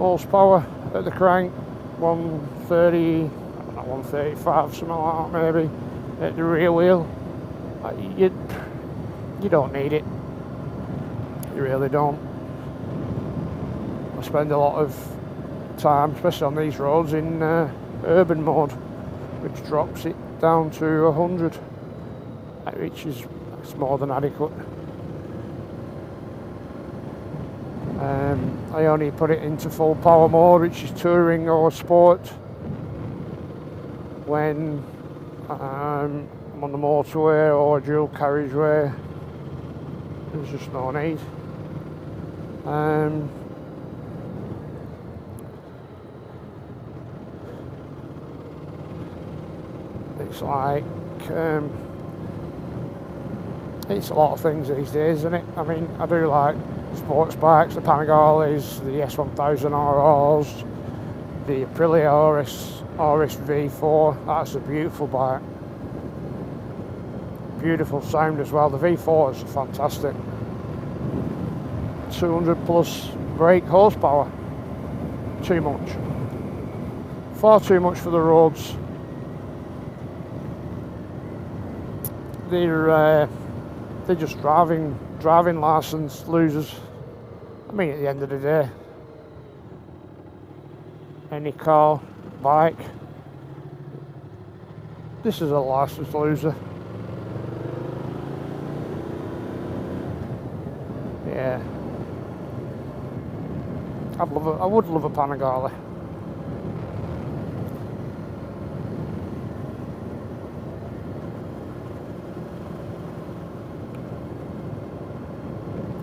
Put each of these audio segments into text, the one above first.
horsepower at the crank, 130, I don't know, 135, something like that maybe, at the rear wheel. You don't need it. You really don't. I spend a lot of time, especially on these roads, in urban mode, which drops it down to 100, which is more than adequate. I only put it into full power mode, which is touring or sport, when I'm on the motorway or dual carriageway. There's just no need. It's like it's a lot of things these days, isn't it? I mean, I do like sports bikes, the Panigales, the S1000 RRs, the Aprilia RS V4. That's a beautiful bike. Beautiful sound as well. The V4 is fantastic. 200 plus brake horsepower. Too much. Far too much for the roads. They're just driving license losers. I mean, at the end of the day, any car, bike, this is a license loser. Yeah, I would love a Panigale.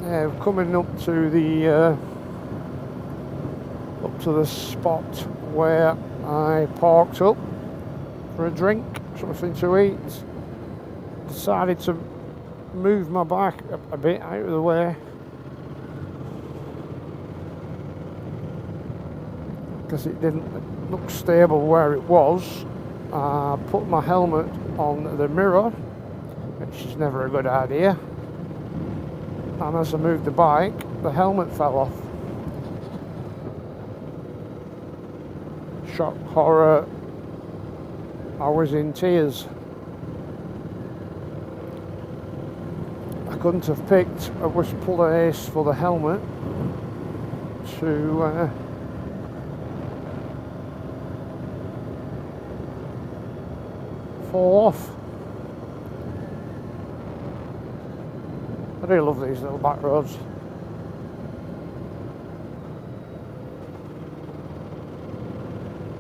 Yeah, we're coming up to the spot where I parked up for a drink, something to eat. Decided to move my bike a bit out of the way, because it didn't look stable where it was. I put my helmet on the mirror, which is never a good idea, and as I moved the bike, the helmet fell off. Shock horror, I was in tears. I couldn't have picked a worse place for the helmet to fall off. I do love these little back roads.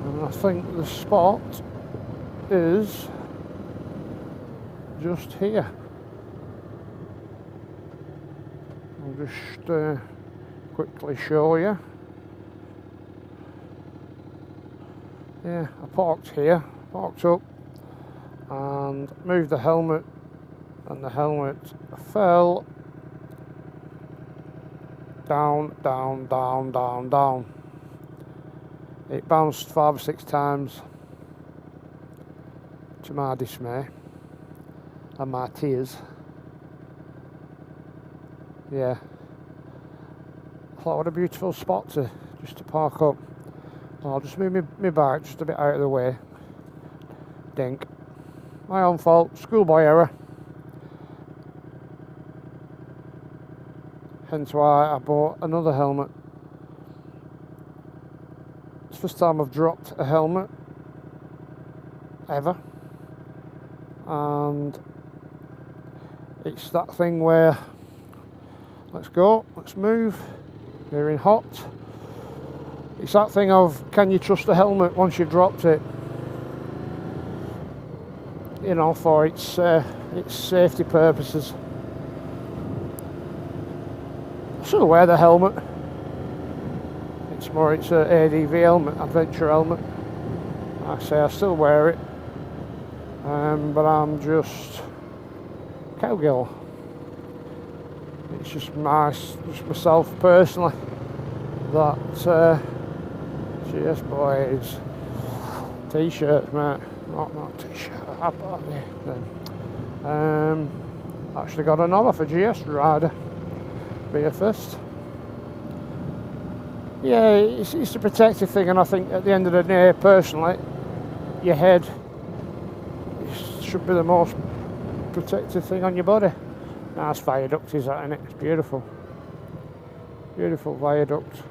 And I think the spot is just here. I'll just quickly show you. Yeah, I parked here, parked up, and moved the helmet, and the helmet fell down, down, down, down, down. It bounced 5 or 6 times, to my dismay and my tears. Yeah, I thought, what a beautiful spot to park up. I'll just move my bike just a bit out of the way. Dink. My own fault, schoolboy error. Hence why I bought another helmet. It's the first time I've dropped a helmet ever, and it's that thing where, let's go, let's move, we're in hot. It's that thing of, can you trust the helmet once you've dropped it? You know, for its safety purposes. I still wear the helmet. It's an ADV helmet, adventure helmet. Like I say, I still wear it, but I'm just cowgirl. It's just myself personally that. Cheers, boys. T-shirts, mate. Not t-shirt. Actually got an offer for GS rider. Be a first. Yeah, it's a protective thing, and I think at the end of the day, personally, your head should be the most protective thing on your body. Nice viaduct is that, isn't it? It's beautiful. Beautiful viaduct.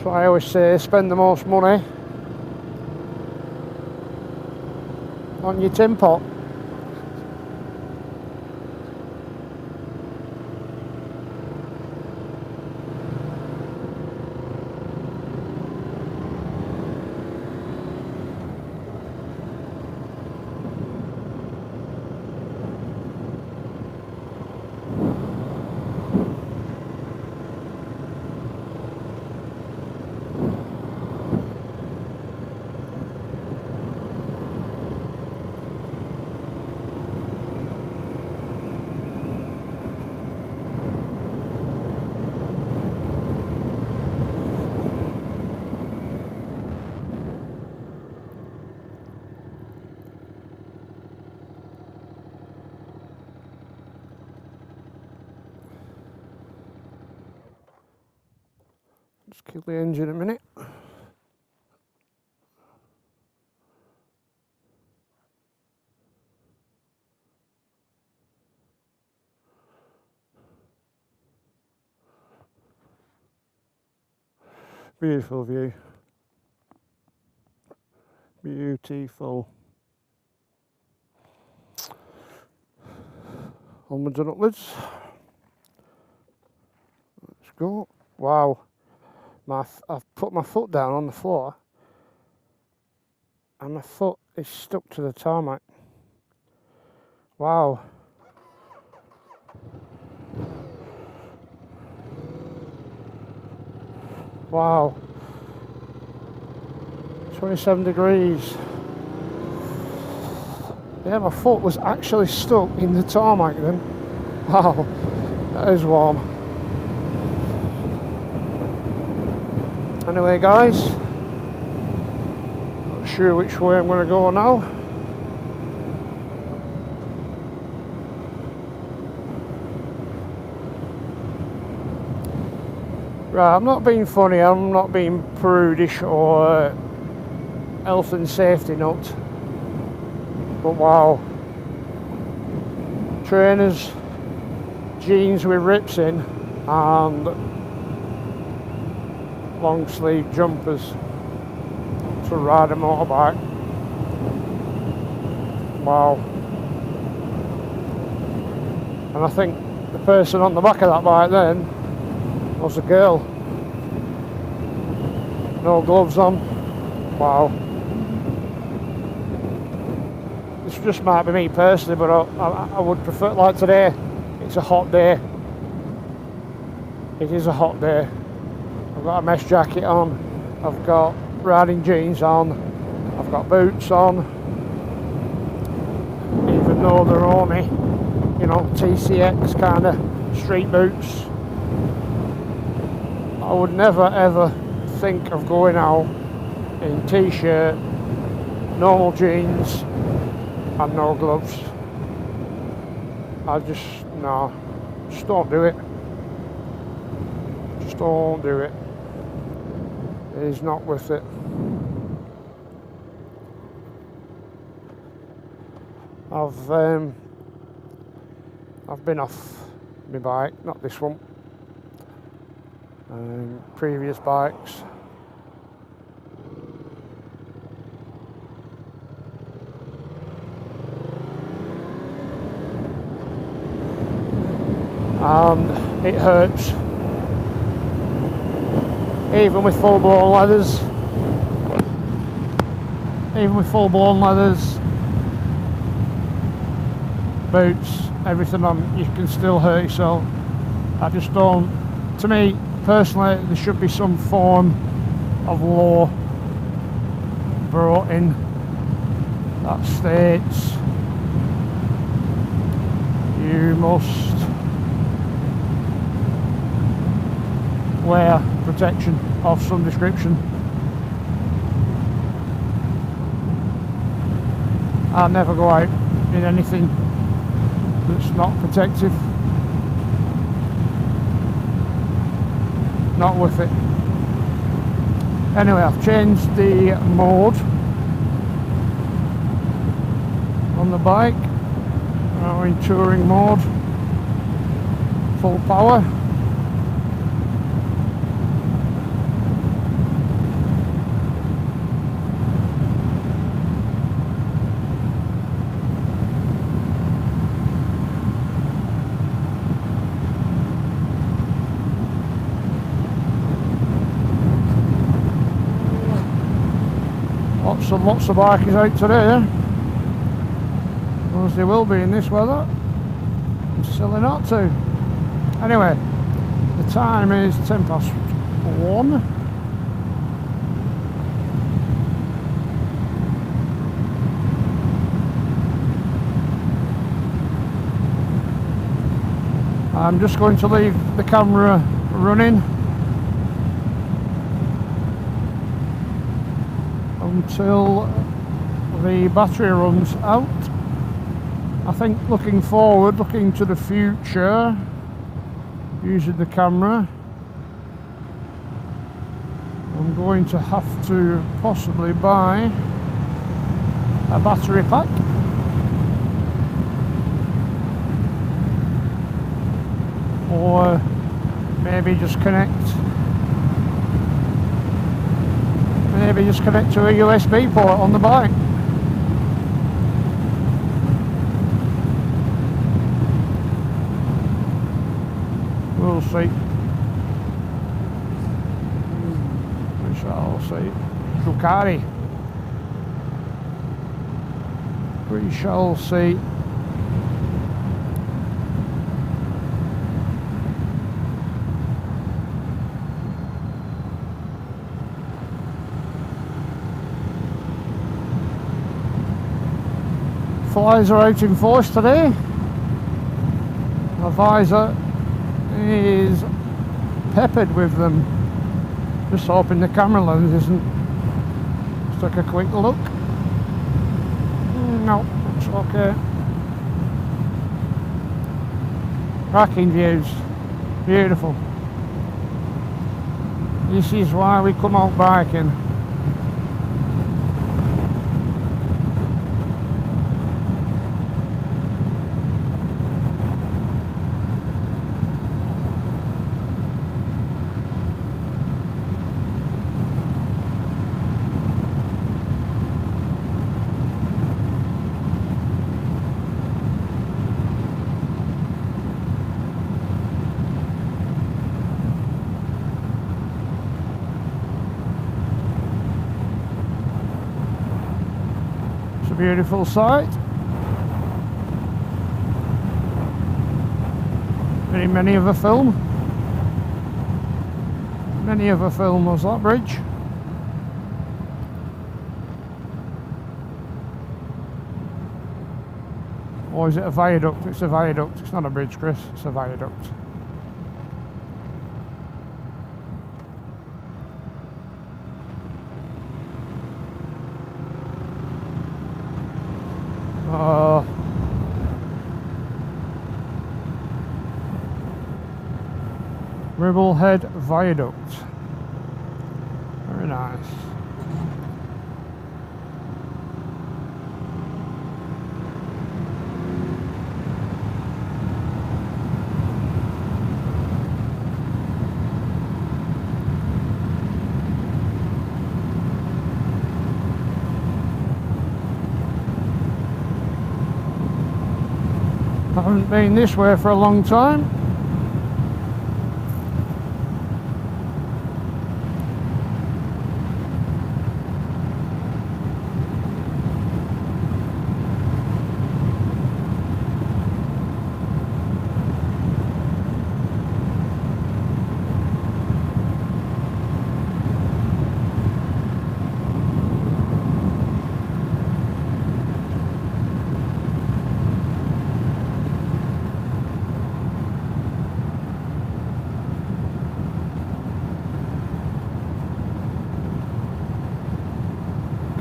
So I always say, spend the most money on your tin pot. Just kill the engine a minute. Beautiful view. Beautiful. Onwards and upwards. Let's go. Wow. I've put my foot down on the floor and my foot is stuck to the tarmac. Wow. Wow. 27 degrees. Yeah, my foot was actually stuck in the tarmac then. Wow, that is warm. Anyway guys, not sure which way I'm going to go now. Right, I'm not being funny, I'm not being prudish or health and safety nut, but wow, trainers, jeans with rips in and long sleeve jumpers to ride a motorbike. Wow. And I think the person on the back of that bike then was a girl. No gloves on. Wow. This just might be me personally, but I would prefer, like today, it's a hot day. It is a hot day. I've got a mesh jacket on, I've got riding jeans on, I've got boots on, even though they're only, you know, TCX kind of street boots. I would never ever think of going out in t-shirt, normal jeans and no gloves. No, just don't do it. Just don't do it. It is not worth it. I've been off my bike, not this one, previous bikes. And it hurts. Even with full-blown leathers. Boots, everything on, you can still hurt yourself. I just don't, to me personally, there should be some form of law brought in that states you must wear protection of some description. I never go out in anything that's not protective. Not worth it. Anyway, I've changed the mode on the bike. Now in touring mode, full power. Lots of bikers out today, as they will be in this weather. It's silly not to. Anyway, the time is 1:10. I'm just going to leave the camera running until the battery runs out. I think looking forward, looking to the future, using the camera, I'm going to have to possibly buy a battery pack. Or maybe just connect to a USB port on the bike. We'll see. We shall see. Ducati. We shall see. Flies are out in force today. The visor is peppered with them. Just hoping the camera lens isn't. Let's take a quick look. No, it's okay. Cracking views. Beautiful. This is why we come out biking. Beautiful sight. Many of a film. Many of a film was that bridge. Or is it a viaduct? It's a viaduct. It's not a bridge, Chris. It's a viaduct. Ribblehead Viaduct. Very nice. I haven't been this way for a long time.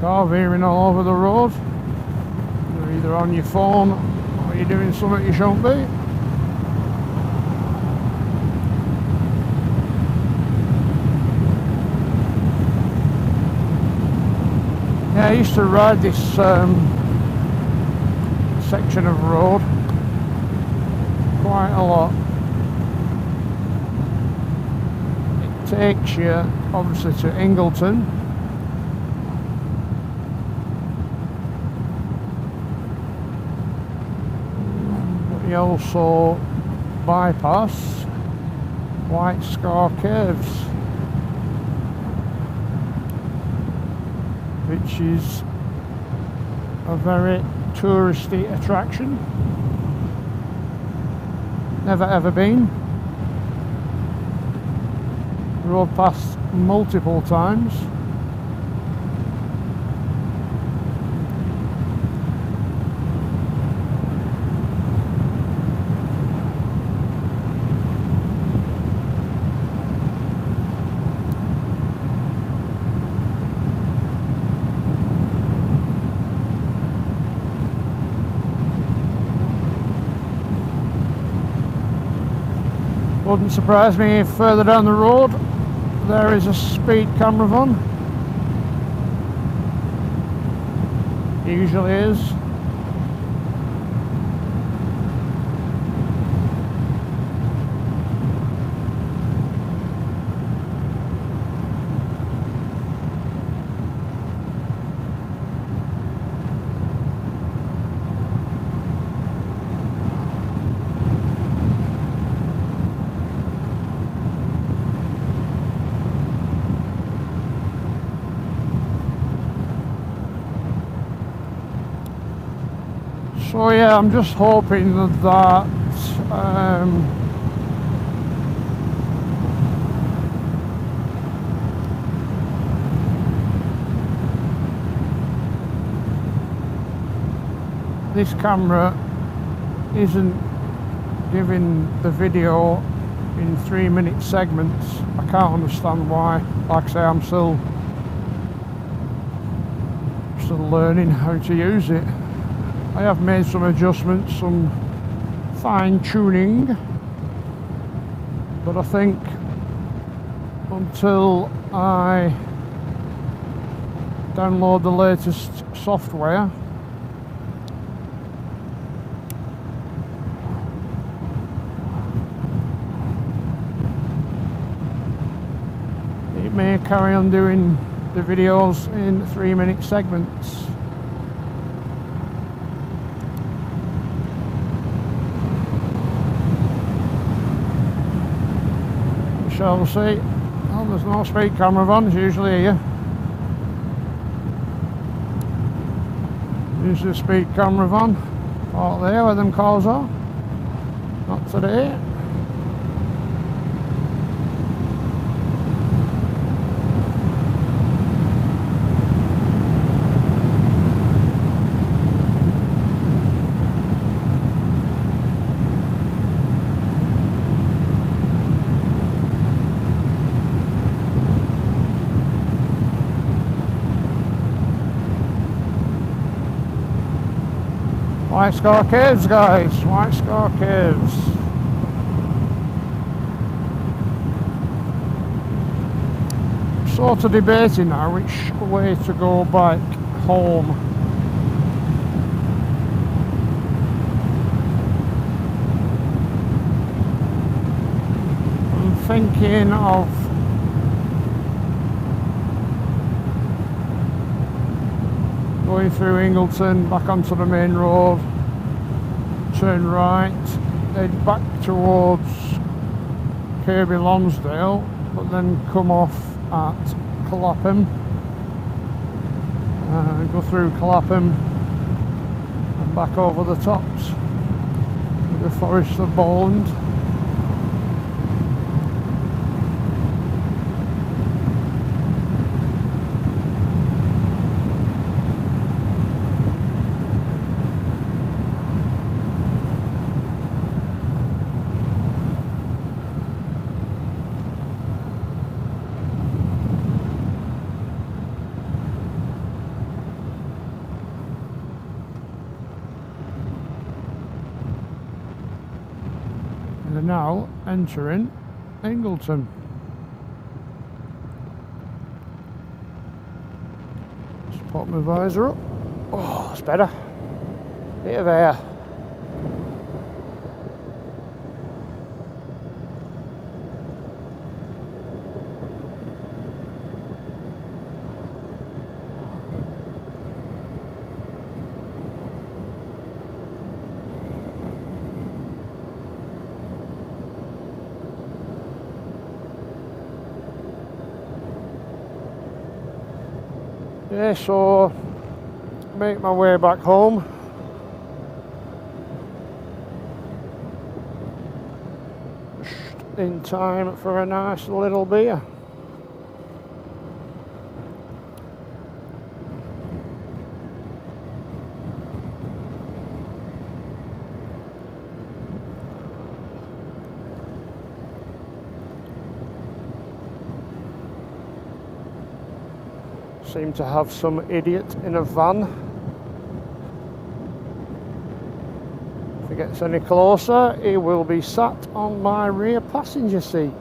Car veering all over the road. You're either on your phone or Or you're doing something you shouldn't be. Yeah, I used to ride this section of road quite a lot. It takes you obviously to Ingleton, but you also bypass White Scar Caves, which is a very touristy attraction. Never ever been. Rode past multiple times. Wouldn't surprise me if further down the road there is a speed camera van. Usually is. So yeah, I'm just hoping that this camera isn't giving the video in 3-minute segments. I can't understand why. Like I say, I'm still learning how to use it. I have made some adjustments, some fine tuning, but I think until I download the latest software, it may carry on doing the videos in 3-minute segments. Shall we see? Oh, there's no speed camera vans usually here. Usually a speed camera van. Out there where them cars are. Not today. White Scar Caves, guys. White Scar Caves. Sort of debating now which way to go back home. I'm thinking of going through Ingleton, back onto the main road, turn right, head back towards Kirby Lonsdale, but then come off at Clapham, go through Clapham and back over the tops of the Forest of Bowland. They're now entering Ingleton. Just pop my visor up. Oh, that's better. Bit of air. Yeah, so make my way back home. Just in time for a nice little beer. Seem to have some idiot in a van. If he gets any closer, he will be sat on my rear passenger seat.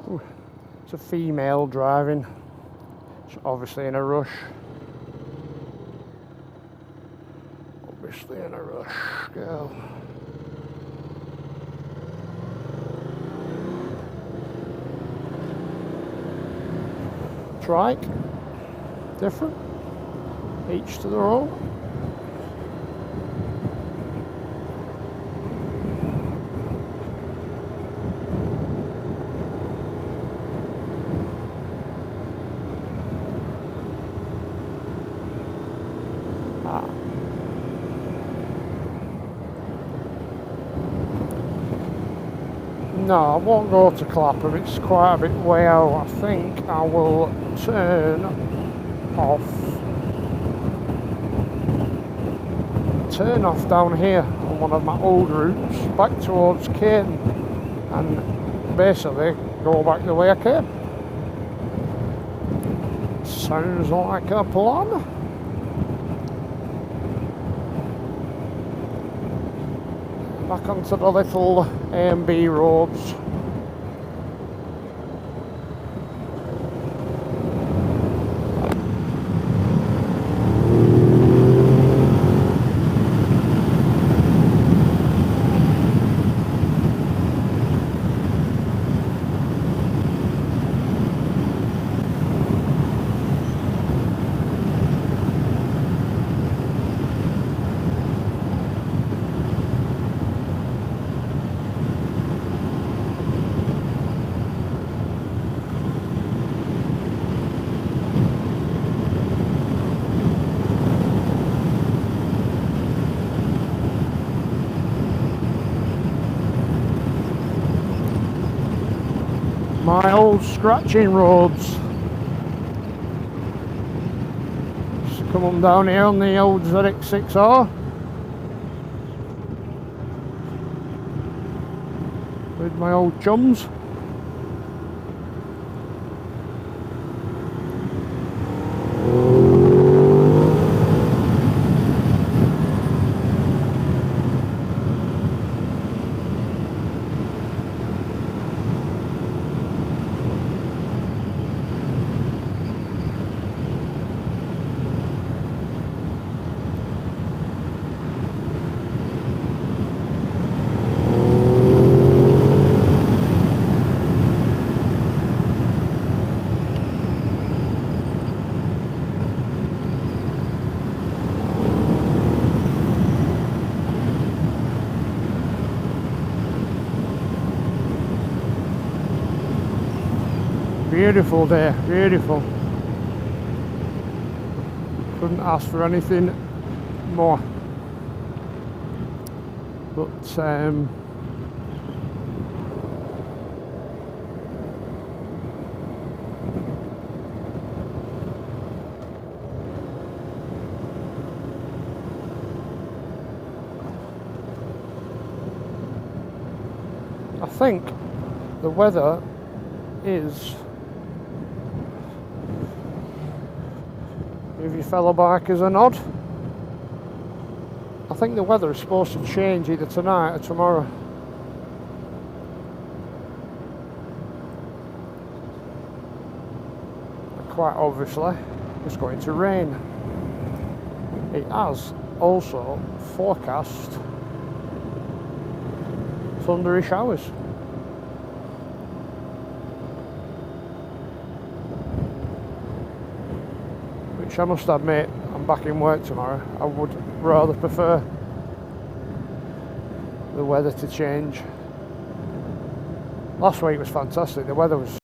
Ooh, it's a female driving. She's obviously in a rush. Obviously in a rush, girl. Trike, different. Each to their own. No, I won't go to Clapham, it's quite a bit way out. I think I will turn off down here on one of my old routes back towards Cairn and basically go back the way I came. Sounds like a plan. Back onto the little A and B roads. My old scratching roads. Just come on down here on the old ZX6R with my old chums. beautiful day, beautiful. Couldn't ask for anything more. But I think the weather is, give you fellow bikers a nod, I think the weather is supposed to change either tonight or tomorrow. Quite obviously it's going to rain. It has also forecast thundery showers. Which I must admit, I'm back in work tomorrow. I would rather prefer the weather to change. Last week was fantastic. The weather was